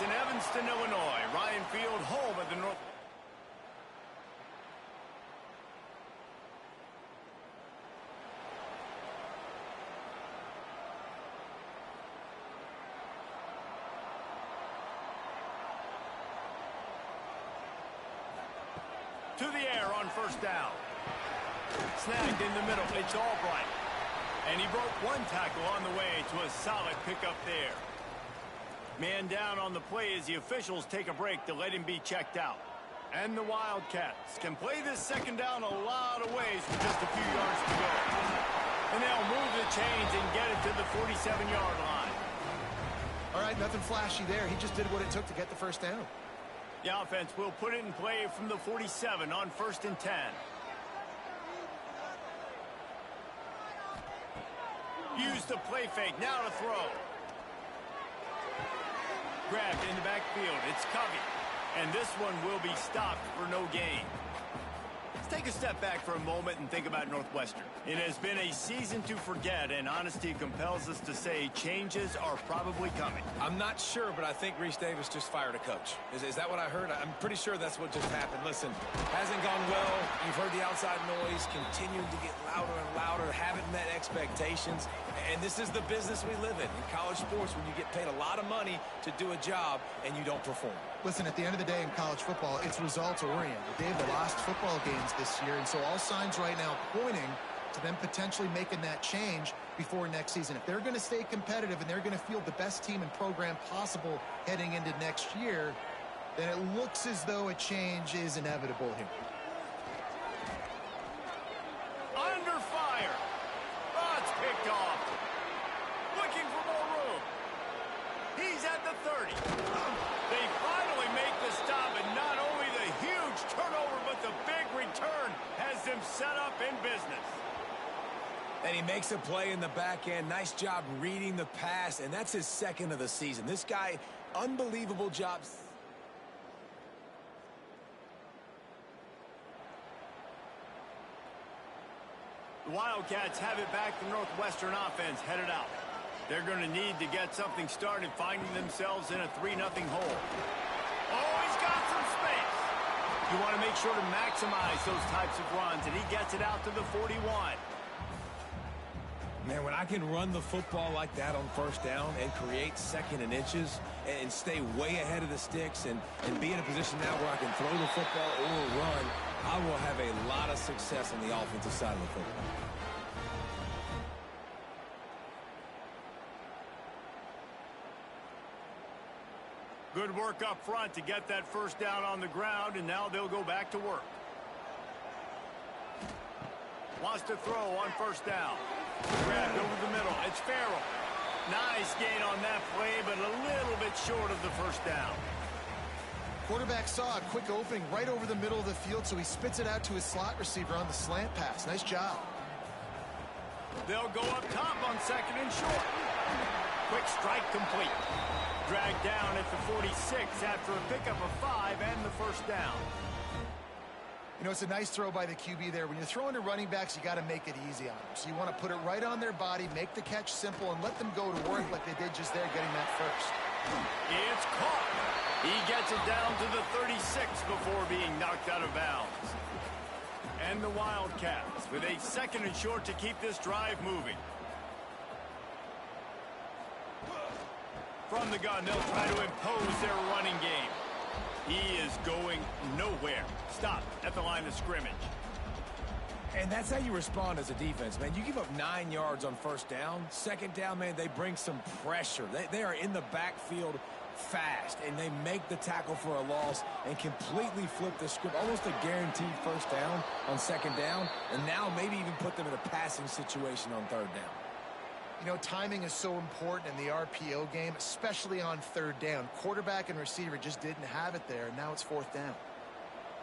in Evanston, Illinois. Ryan Field, home of the North. To the air on first down. Snagged in the middle. It's Albright. And he broke one tackle on the way to a solid pickup there. Man down on the play as the officials take a break to let him be checked out. And the Wildcats can play this second down a lot of ways with just a few yards to go. And they'll move the chains and get it to the 47-yard line. All right, nothing flashy there. He just did what it took to get the first down. The offense will put it in play from the 47 on 1st and 10. Use the play fake. Now to throw. Grabbed in the backfield. It's Covey. And this one will be stopped for no gain. Let's take a step back for a moment and think about Northwestern. It has been a season to forget, and honesty compels us to say changes are probably coming. I'm not sure, but I think Reese Davis just fired a coach. Is that what I heard? I'm pretty sure that's what just happened. Listen, hasn't gone well. You've heard the outside noise, continuing to get louder and louder, haven't met expectations. And this is the business we live in college sports, when you get paid a lot of money to do a job and you don't perform. Listen, at the end of the day in college football, it's results-oriented. They've lost football games this year, and so all signs right now pointing to them potentially making that change before next season. If they're going to stay competitive and they're going to field the best team and program possible heading into next year, then it looks as though a change is inevitable here. Under fire. Oh, it's picked off. Looking for more room. He's at the 30. They finally make the stop, and not only the huge turnover, but the big return has them set up in business. And he makes a play in the back end. Nice job reading the pass, and that's his second of the season. This guy, unbelievable job. The Wildcats have it back. The Northwestern offense headed out. They're going to need to get something started, finding themselves in a 3-0 hole. Oh, he's got some space. You want to make sure to maximize those types of runs, and he gets it out to the 41. Man, when I can run the football like that on first down and create second and inches and stay way ahead of the sticks and be in a position now where I can throw the football or run, I will have a lot of success on the offensive side of the football. Good work up front to get that first down on the ground, and now they'll go back to work. Wants to throw on first down. Grabbed over the middle. It's Farrell. Nice gain on that play, but a little bit short of the first down. Quarterback saw a quick opening right over the middle of the field, so he spits it out to his slot receiver on the slant pass. Nice job. They'll go up top on second and short. Quick strike complete. Dragged down at the 46 after a pickup of 5 and the first down. You know, it's a nice throw by the QB there. When you're throwing to running backs, you got to make it easy on them. So you want to put it right on their body, make the catch simple, and let them go to work like they did just there, getting that first. It's caught. He gets it down to the 36 before being knocked out of bounds. And the Wildcats with a second and short to keep this drive moving. From the gun, they'll try to impose their running game. He is going nowhere. Stop at the line of scrimmage. And that's how you respond as a defense, man. You give up 9 yards on first down. Second down, man, they bring some pressure. They are in the backfield fast, and they make the tackle for a loss and completely flip the script. Almost a guaranteed first down on second down, and now maybe even put them in a passing situation on third down. You know, timing is so important in the RPO game, especially on third down. Quarterback and receiver just didn't have it there, and now it's fourth down.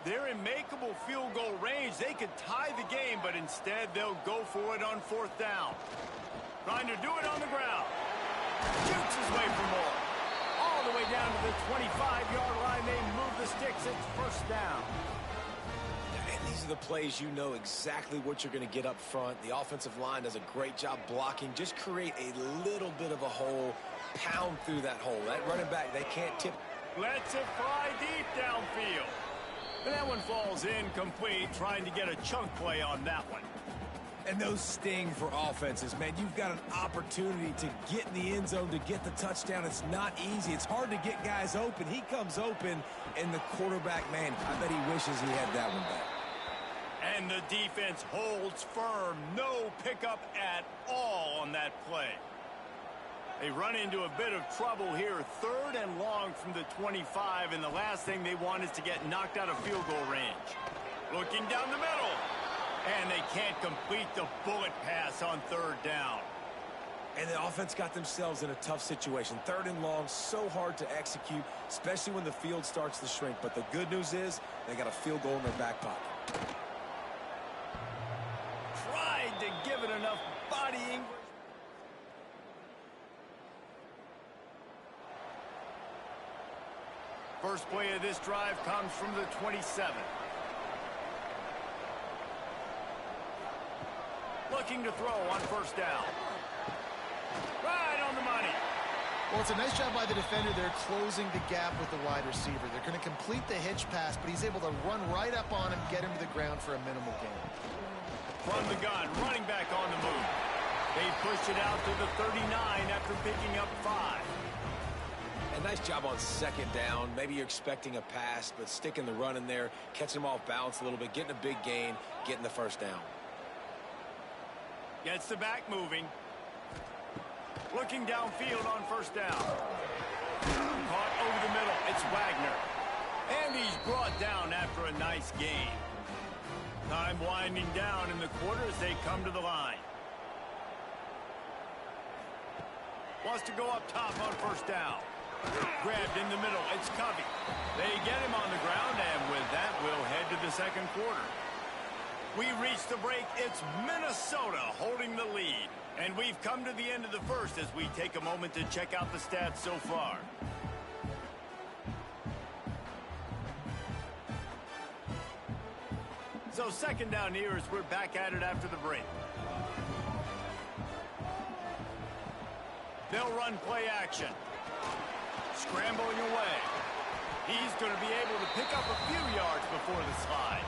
They're in makeable field goal range. They could tie the game, but instead they'll go for it on fourth down. Trying to do it on the ground. Shoots his way for more. All the way down to the 25-yard line. They move the sticks. It's first down. And these are the plays you know exactly what you're going to get up front. The offensive line does a great job blocking. Just create a little bit of a hole, pound through that hole. That running back, they can't tip Lets it fly deep downfield. And that one falls incomplete, trying to get a chunk play on that one. And those sting for offenses, man. You've got an opportunity to get in the end zone, to get the touchdown. It's not easy. It's hard to get guys open. He comes open, and the quarterback, man, I bet he wishes he had that one back. And the defense holds firm. No pickup at all on that play. They run into a bit of trouble here. 3rd and long from the 25, and the last thing they want is to get knocked out of field goal range. Looking down the middle. And they can't complete the bullet pass on 3rd down. And the offense got themselves in a tough situation. 3rd and long, so hard to execute, especially when the field starts to shrink. But the good news is they got a field goal in their back pocket. Tried to give it enough body English. First play of this drive comes from the 27. Looking to throw on 1st down. Right on the money. Well, it's a nice job by the defender there closing the gap with the wide receiver. They're going to complete the hitch pass, but he's able to run right up on him, get him to the ground for a minimal gain. From the gun, running back on the move. They pushed it out to the 39 after picking up 5. A nice job on 2nd down. Maybe you're expecting a pass, but sticking the run in there, catching him off balance a little bit, getting a big gain, getting the 1st down. Gets the back moving. Looking downfield on 1st down. Caught over the middle. It's Wagner. And he's brought down after a nice gain. Time winding down in the quarter as they come to the line. Wants to go up top on 1st down. Grabbed in the middle. It's Covey. They get him on the ground, and with that, we'll head to the 2nd quarter. We reach the break. It's Minnesota holding the lead. And we've come to the end of the 1st as we take a moment to check out the stats so far. So 2nd down here as we're back at it after the break. They'll run play action. Scrambling away. He's going to be able to pick up a few yards before the slide.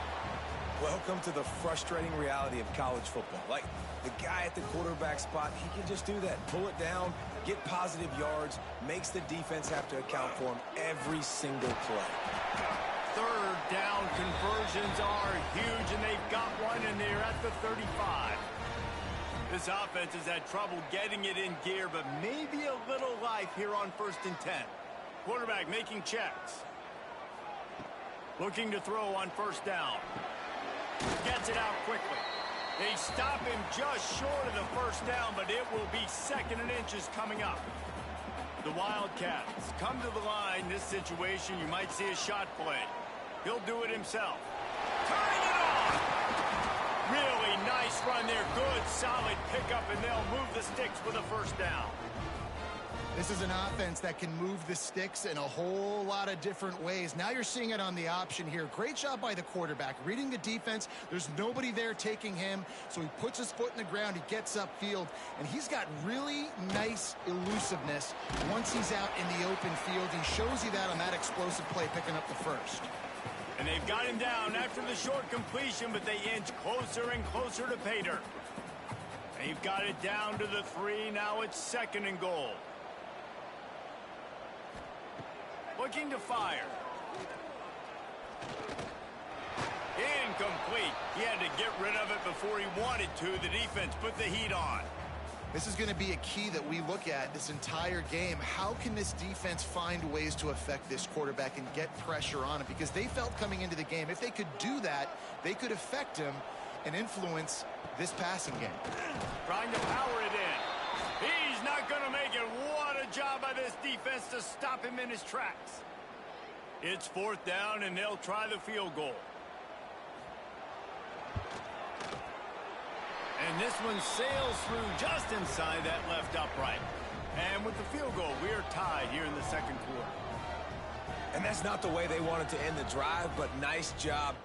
Welcome to the frustrating reality of college football. Like, the guy at the quarterback spot, he can just do that. Pull it down, get positive yards, makes the defense have to account for him every single play. 3rd down conversions are huge, and they've got one, and they're at the 35. This offense has had trouble getting it in gear, but maybe a little life here on 1st and 10. Quarterback making checks. Looking to throw on 1st down. Gets it out quickly. They stop him just short of the 1st down, but it will be 2nd and inches coming up. The Wildcats come to the line. This situation, you might see a shot play. He'll do it himself. Turning it on! Really nice run there. Good, solid pickup, and they'll move the sticks with a 1st down. This is an offense that can move the sticks in a whole lot of different ways. Now you're seeing it on the option here. Great job by the quarterback. Reading the defense, there's nobody there taking him, so he puts his foot in the ground, he gets upfield, and he's got really nice elusiveness once he's out in the open field. He shows you that on that explosive play, picking up the 1st. And they've got him down after the short completion, but they inch closer and closer to pay dirt. They've got it down to the 3. Now it's 2nd and goal. Looking to fire. Incomplete. He had to get rid of it before he wanted to. The defense put the heat on. This is going to be a key that we look at this entire game. How can this defense find ways to affect this quarterback and get pressure on him? Because they felt coming into the game, if they could do that, they could affect him and influence this passing game. Trying to power it in. He's not going to make it. What a job by this defense to stop him in his tracks. It's 4th down, and they'll try the field goal. And this one sails through just inside that left upright. And with the field goal, we are tied here in the 2nd quarter. And that's not the way they wanted to end the drive, but nice job.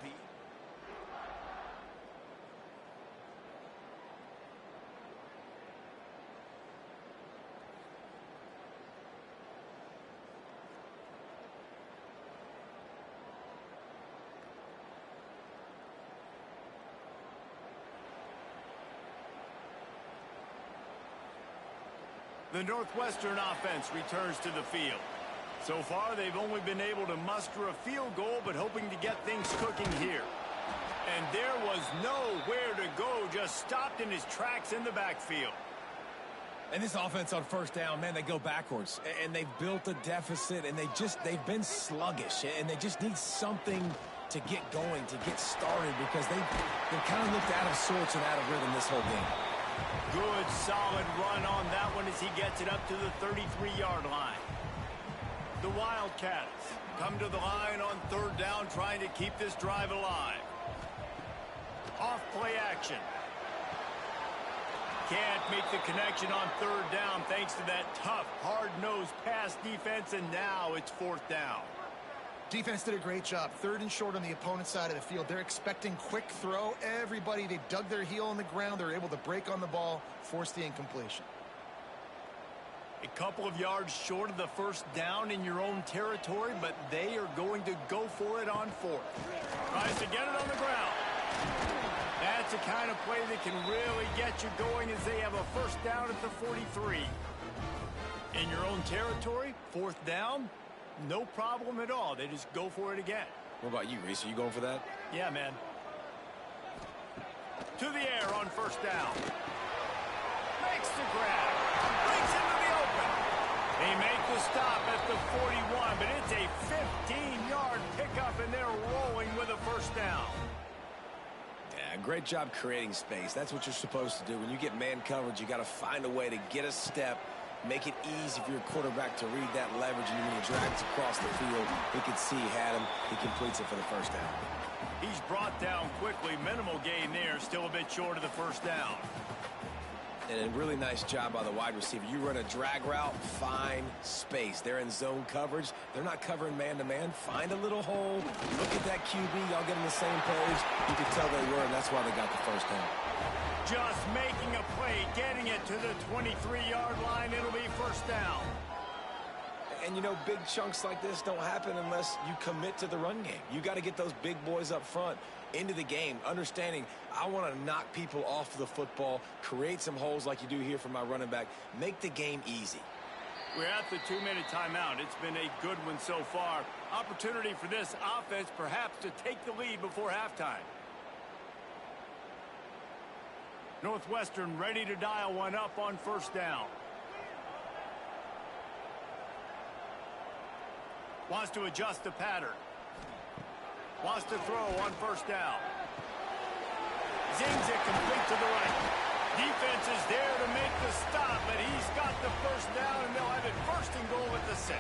The Northwestern offense returns to the field. So far, they've only been able to muster a field goal, but hoping to get things cooking here. And there was nowhere to go, just stopped in his tracks in the backfield. And this offense on first down, man, they go backwards. And they've built a deficit, and they've been sluggish. And they just need something to get going, to get started, because they've kind of looked out of sorts and out of rhythm this whole game. Good, solid run on that one as he gets it up to the 33-yard line. The Wildcats come to the line on third down, trying to keep this drive alive. Off play action. Can't make the connection on third down thanks to that tough, hard-nosed pass defense, and now it's fourth down. Defense did a great job. Third and short on the opponent's side of the field. They're expecting quick throw. Everybody, they dug their heel on the ground. They're able to break on the ball, force the incompletion. A couple of yards short of the first down in your own territory, but they are going to go for it on fourth. Tries to get it on the ground. That's the kind of play that can really get you going as they have a first down at the 43. In your own territory, fourth down, no problem at all. They just go for it again. What about you, Reese? Are you going for that? Yeah, man. To the air on first down. Makes the grab. Breaks into the open. They make the stop at the 41, but it's a 15-yard pickup, and they're rolling with a first down. Yeah, great job creating space. That's what you're supposed to do. When you get man coverage, you got to find a way to get a step, make it easy for your quarterback to read that leverage, and when he drags across the field, he can see he had him. He completes it for the first down. He's brought down quickly. Minimal gain there. Still a bit short of the first down. And a really nice job by the wide receiver. You run a drag route, find space. They're in zone coverage. They're not covering man-to-man. Find a little hole. Look at that QB. Y'all get on the same page. You can tell they were, and that's why they got the first down. Just making a play, getting it to the 23-yard line. It'll be first down. And, you know, big chunks like this don't happen unless you commit to the run game. You got to get those big boys up front into the game, understanding I want to knock people off the football, create some holes like you do here for my running back, make the game easy. We're at the 2-minute timeout. It's been a good one so far. Opportunity for this offense perhaps to take the lead before halftime. Northwestern ready to dial one up on first down. Wants to adjust the pattern. Wants to throw on first down. Zings it complete to the right. Defense is there to make the stop, but he's got the first down, and they'll have it first and goal at the 6.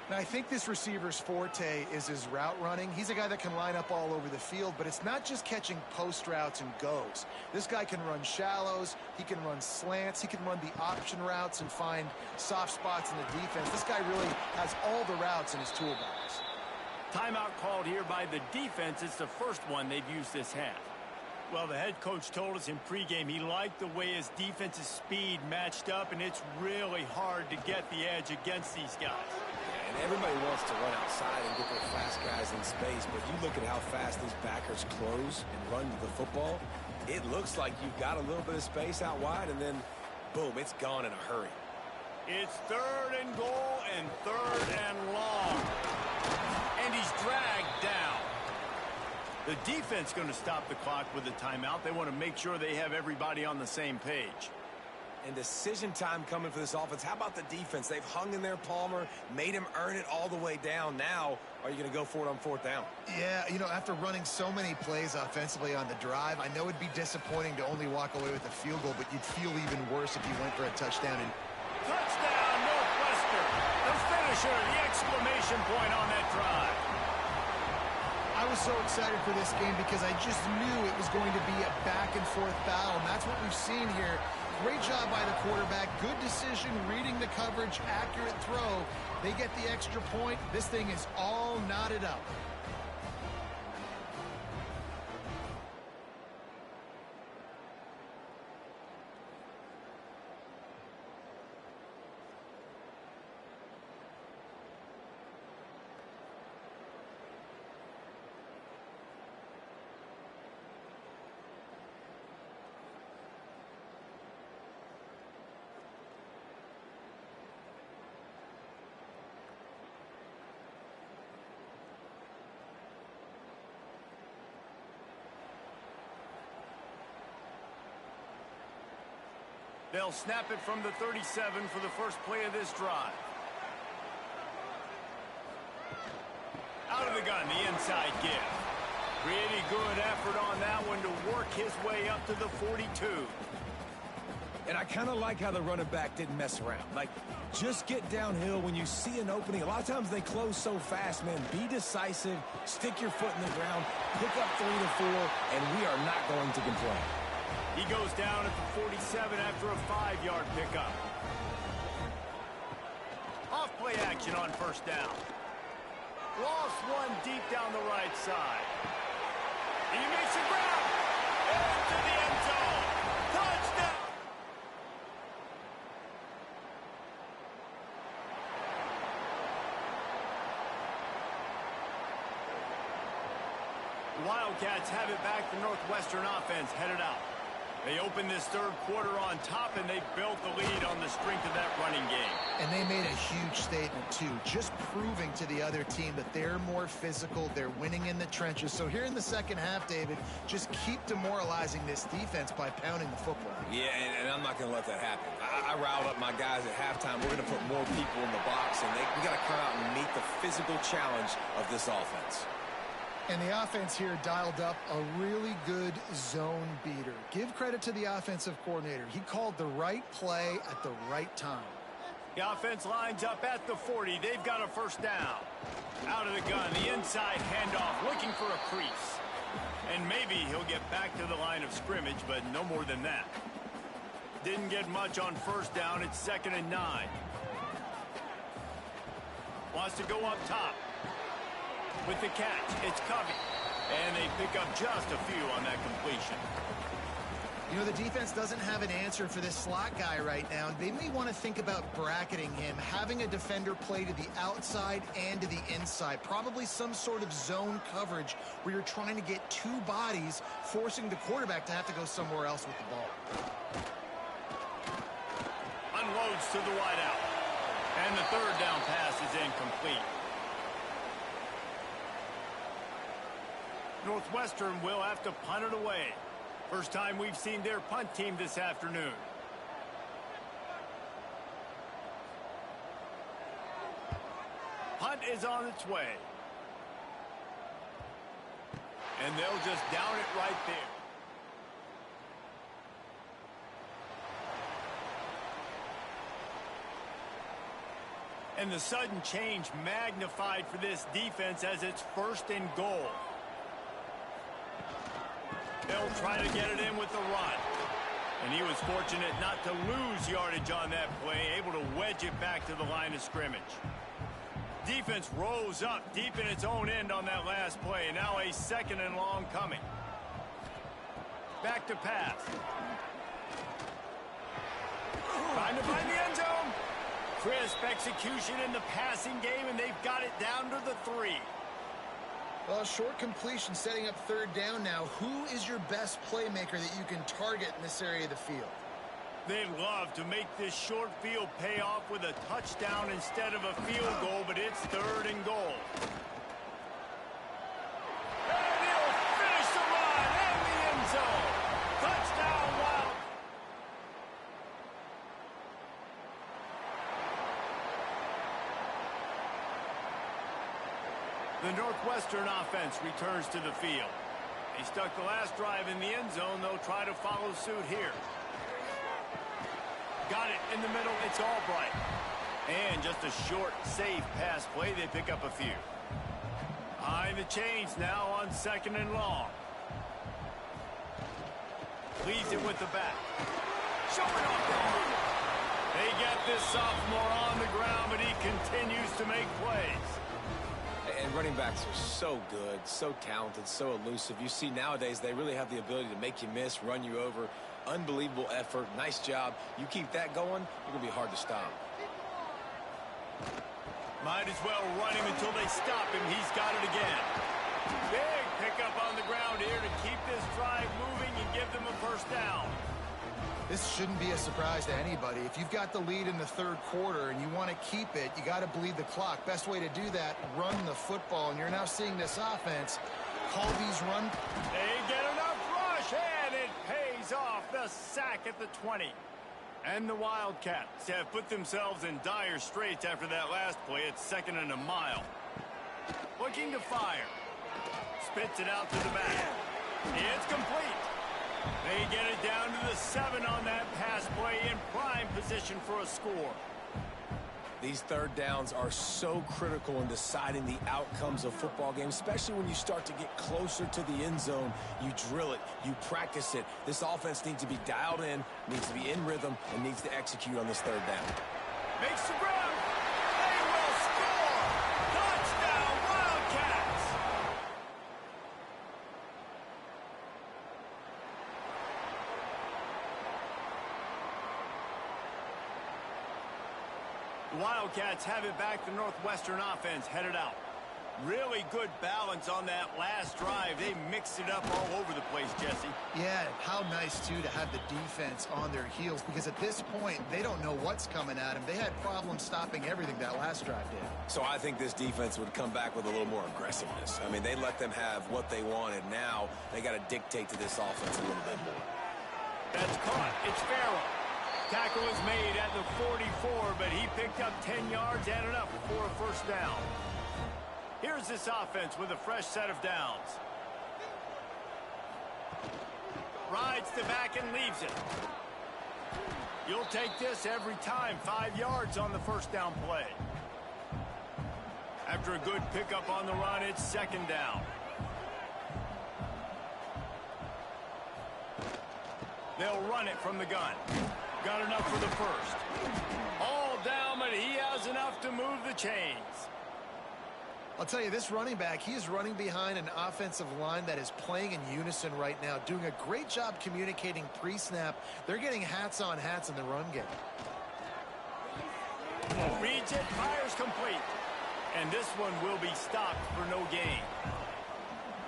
Now, I think this receiver's forte is his route running. He's a guy that can line up all over the field, but it's not just catching post routes and goes. This guy can run shallows, he can run slants, he can run the option routes and find soft spots in the defense. This guy really has all the routes in his toolbox. Timeout called here by the defense. It's the first one they've used this half. Well, the head coach told us in pregame he liked the way his defense's speed matched up, and it's really hard to get the edge against these guys. And everybody wants to run outside and get their fast guys in space, but you look at how fast these backers close and run to the football, it looks like you've got a little bit of space out wide, and then, boom, it's gone in a hurry. It's third and goal and third and long. And he's dragged down. The defense going to stop the clock with a timeout. They want to make sure they have everybody on the same page. And decision time coming for this offense. How about the defense? They've hung in there, Palmer, made him earn it all the way down. Now, are you going to go for it on fourth down? Yeah, you know, after running so many plays offensively on the drive, I know it'd be disappointing to only walk away with a field goal, but you'd feel even worse if you went for a touchdown. Touchdown, Northwestern. The finisher, the exclamation point on that drive. I was so excited for this game because I just knew it was going to be a back-and-forth battle, and that's what we've seen here. Great job by the quarterback. Good decision, reading the coverage, accurate throw. They get the extra point. This thing is all knotted up. They'll snap it from the 37 for the first play of this drive. Out of the gun, the inside give. Pretty good effort on that one to work his way up to the 42. And I kind of like how the running back didn't mess around. Like, just get downhill when you see an opening. A lot of times they close so fast, man. Be decisive, stick your foot in the ground, pick up 3 to 4, and we are not going to complain. He goes down at the 47 after a 5-yard pickup. Off play action on first down. Lost one deep down the right side. He makes the ground. Into the end zone. Touchdown. The Wildcats have it back. The Northwestern offense headed out. They opened this third quarter on top, and they built the lead on the strength of that running game. And they made a huge statement, too, just proving to the other team that they're more physical, they're winning in the trenches. So here in the second half, David, just keep demoralizing this defense by pounding the football. Yeah, and I'm not going to let that happen. I riled up my guys at halftime. We're going to put more people in the box, and we got to come out and meet the physical challenge of this offense. And the offense here dialed up a really good zone beater. Give credit to the offensive coordinator. He called the right play at the right time. The offense lines up at the 40. They've got a first down. Out of the gun, the inside handoff, looking for a crease. And maybe he'll get back to the line of scrimmage, but no more than that. Didn't get much on first down. It's 2nd and 9. Wants to go up top. With the catch, it's Covey. And they pick up just a few on that completion. You know, the defense doesn't have an answer for this slot guy right now. They may want to think about bracketing him, having a defender play to the outside and to the inside. Probably some sort of zone coverage where you're trying to get 2 bodies, forcing the quarterback to have to go somewhere else with the ball. Unloads to the wideout. And the third down pass is incomplete. Northwestern will have to punt it away. First time we've seen their punt team this afternoon. Punt is on its way. And they'll just down it right there. And the sudden change magnified for this defense as it's 1st and goal. They'll try to get it in with the run. And he was fortunate not to lose yardage on that play, able to wedge it back to the line of scrimmage. Defense rose up deep in its own end on that last play. Now a 2nd and long coming. Back to pass. Trying to find the end zone. Crisp execution in the passing game, and they've got it down to the 3. Well, short completion setting up 3rd down now. Who is your best playmaker that you can target in this area of the field? They'd love to make this short field pay off with a touchdown instead of a field goal, but it's 3rd and goal. And he'll finish the run in the end zone. Touchdown, Wild. The Northwestern offense returns to the field. They stuck the last drive in the end zone. They'll try to follow suit here. Got it in the middle. It's Albright. And just a short, safe pass play. They pick up a few. Behind the chains now on 2nd and long. Leads it with the back. Showing off the move. They get this sophomore on the ground, but he continues to make plays. And running backs are so good, so talented, so elusive. You see nowadays they really have the ability to make you miss, run you over. Unbelievable effort. Nice job. You keep that going, you're going to be hard to stop. Might as well run him until they stop him. He's got it again. Big pickup on the ground here to keep this drive moving and give them a first down. This shouldn't be a surprise to anybody. If you've got the lead in the 3rd quarter and you want to keep it, you got to bleed the clock. Best way to do that, run the football. And you're now seeing this offense call these run. They get enough rush, and it pays off. The sack at the 20. And the Wildcats have put themselves in dire straits after that last play. It's 2nd and a mile. Looking to fire. Spits it out to the back. It's complete. They get it down to the 7 on that pass play, in prime position for a score. These third downs are so critical in deciding the outcomes of football games, especially when you start to get closer to the end zone. You drill it, you practice it. This offense needs to be dialed in, needs to be in rhythm, and needs to execute on this third down. Makes the grab. They will score. Touchdown, Wildcats. The Wildcats have it back. The Northwestern offense headed out. Really good balance on that last drive. They mixed it up all over the place, Jesse. Yeah, how nice, too, to have the defense on their heels, because at this point, they don't know what's coming at them. They had problems stopping everything that last drive did. So I think this defense would come back with a little more aggressiveness. I mean, they let them have what they wanted. Now they got to dictate to this offense a little bit more. That's caught. It's Farrell. Tackle is made at the 44, but he picked up 10 yards and enough for a first down. Here's this offense with a fresh set of downs. Rides the back and leaves it. You'll take this every time. 5 yards on the first down play. After a good pickup on the run, it's 2nd down. They'll run it from the gun. Got enough for the first. All down, but he has enough to move the chains. I'll tell you, this running back, he is running behind an offensive line that is playing in unison right now, doing a great job communicating pre-snap. They're getting hats on hats in the run game. Reads it, fires complete. And this one will be stopped for no gain.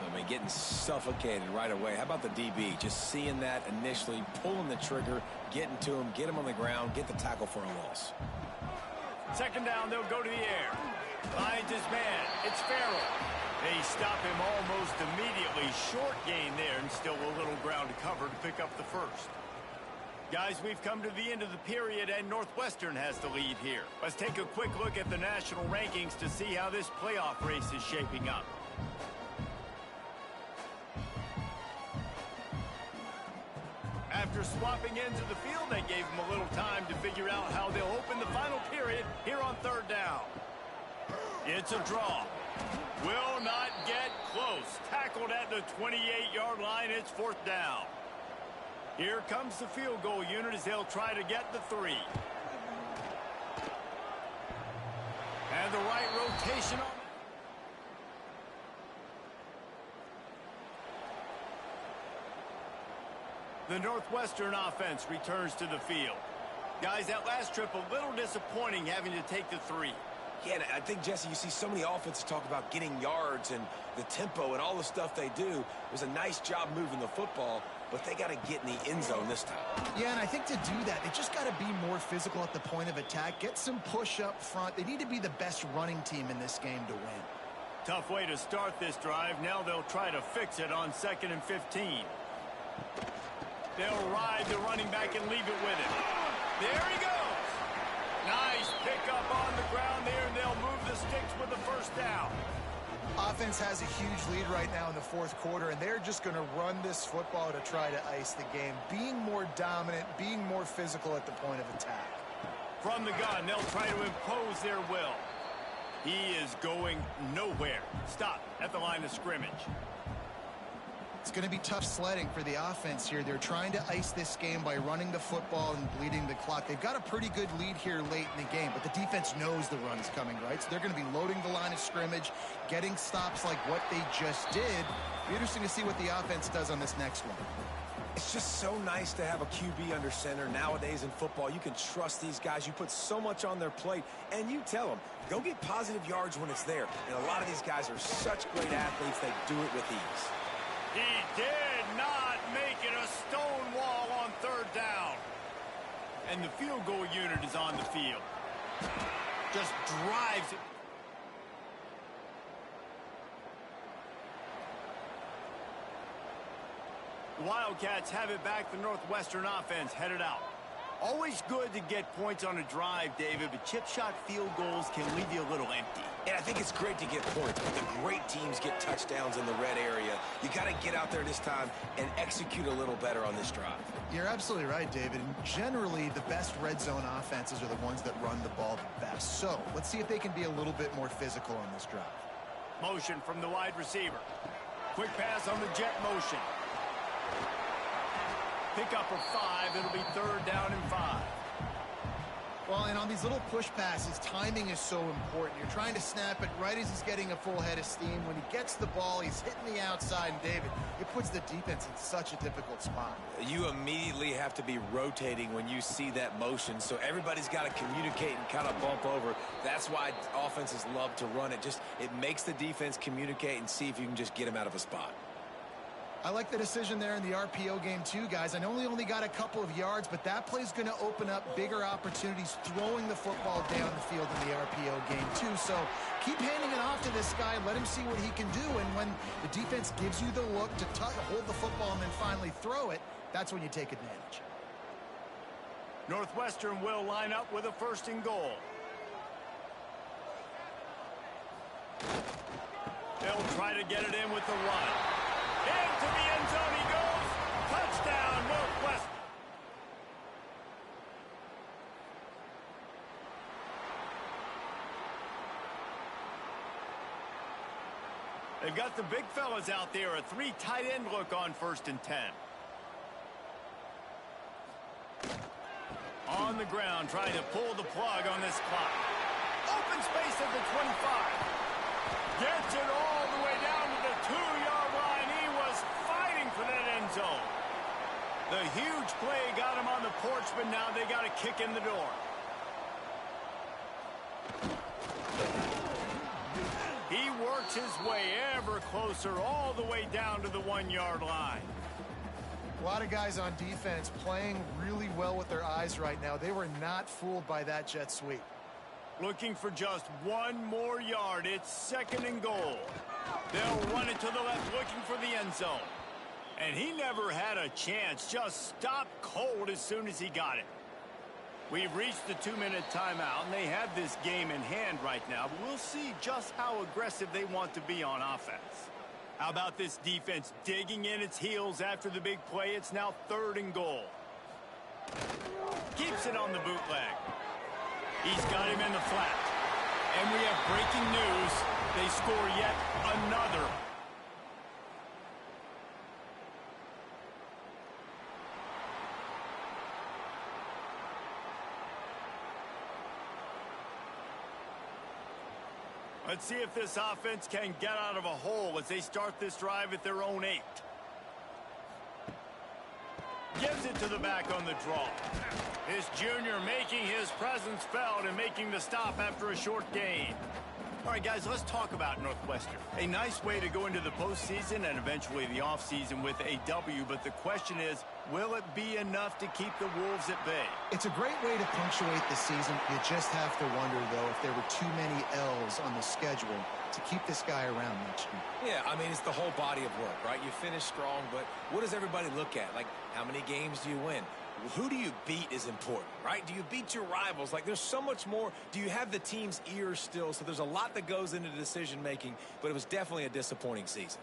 I mean, getting suffocated right away. How about the DB? Just seeing that initially, pulling the trigger, getting to him, get him on the ground, get the tackle for a loss. 2nd down, they'll go to the air. Finds his man. It's Farrell. They stop him almost immediately. Short gain there, and still a little ground to cover to pick up the first. Guys, we've come to the end of the period, and Northwestern has the lead here. Let's take a quick look at the national rankings to see how this playoff race is shaping up. After swapping ends of the field, they gave them a little time to figure out how they'll open the final period here on 3rd down. It's a draw. Will not get close. Tackled at the 28-yard line. It's 4th down. Here comes the field goal unit as they'll try to get the 3. And the right rotation on. The Northwestern offense returns to the field. Guys, that last trip a little disappointing having to take the 3. Yeah, and I think, Jesse, you see so many offenses talk about getting yards and the tempo and all the stuff they do. It was a nice job moving the football, but they got to get in the end zone this time. Yeah, and I think to do that, they just got to be more physical at the point of attack, get some push up front. They need to be the best running team in this game to win. Tough way to start this drive. Now they'll try to fix it on 2nd and 15. They'll ride the running back and leave it with him. There he goes. Nice pickup on the ground there, and they'll move the sticks with the first down. Offense has a huge lead right now in the 4th quarter, and they're just going to run this football to try to ice the game, being more dominant, being more physical at the point of attack. From the gun, they'll try to impose their will. He is going nowhere. Stop at the line of scrimmage. It's going to be tough sledding for the offense here. They're trying to ice this game by running the football and bleeding the clock. They've got a pretty good lead here late in the game, but the defense knows the run's coming, right? So they're going to be loading the line of scrimmage, getting stops like what they just did. It'll be interesting to see what the offense does on this next one. It's just so nice to have a QB under center. Nowadays in football, you can trust these guys. You put so much on their plate, and you tell them, go get positive yards when it's there. And a lot of these guys are such great athletes, they do it with ease. He did not make it a stone wall on 3rd down. And the field goal unit is on the field. Just drives it. The Wildcats have it back. The Northwestern offense headed out. Always good to get points on a drive, David, but chip shot field goals can leave you a little empty. And I think it's great to get points, but the great teams get touchdowns in the red area. You got to get out there this time and execute a little better on this drive. You're absolutely right, David. And generally, the best red zone offenses are the ones that run the ball the best. So let's see if they can be a little bit more physical on this drive. Motion from the wide receiver. Quick pass on the jet motion. Pick up a 5. It'll be 3rd down and 5. Well, and on these little push passes, timing is so important. You're trying to snap it right as he's getting a full head of steam. When he gets the ball, he's hitting the outside. And, David, it puts the defense in such a difficult spot. You immediately have to be rotating when you see that motion, so everybody's got to communicate and kind of bump over. That's why offenses love to run it. It makes the defense communicate and see if you can just get him out of a spot. I like the decision there in the RPO game too, guys. I know he only got a couple of yards, but that play's going to open up bigger opportunities throwing the football down the field in the RPO game too. So keep handing it off to this guy. Let him see what he can do. And when the defense gives you the look to hold the football and then finally throw it, that's when you take advantage. Northwestern will line up with a 1st and goal. They'll try to get it in with the run. Into the end zone he goes. Touchdown, Northwestern. They've got the big fellas out there. A 3 tight end look on 1st and 10. On the ground, trying to pull the plug on this clock. Open space at the 25. Gets it all the way down to the 2-yard line. He was fighting for that end zone. The huge play got him on the porch, but now they got a kick in the door. He works his way ever closer all the way down to the 1-yard line. A lot of guys on defense playing really well with their eyes right now. They were not fooled by that jet sweep. Looking for just 1 more yard. It's 2nd and goal. They'll run it to the left, looking for the end zone. And he never had a chance. Just stopped cold as soon as he got it. We've reached the 2-minute timeout, and they have this game in hand right now. But we'll see just how aggressive they want to be on offense. How about this defense digging in its heels after the big play? It's now 3rd and goal. Keeps it on the bootleg. He's got him in the flat. And we have breaking news. They score yet another. Let's see if this offense can get out of a hole as they start this drive at their own 8. Gives it to the back on the draw. This junior making his presence felt and making the stop after a short gain. All right, guys, let's talk about Northwestern. A nice way to go into the postseason and eventually the offseason with a W, but the question is, will it be enough to keep the Wolves at bay? It's a great way to punctuate the season. You just have to wonder, though, if there were too many L's on the schedule to keep this guy around next year. Yeah, I mean, it's the whole body of work, right? You finish strong, but what does everybody look at? Like, how many games do you win? Who do you beat is important, right? Do you beat your rivals? Like, there's so much more. Do you have the team's ears still? So there's a lot that goes into decision-making, but it was definitely a disappointing season.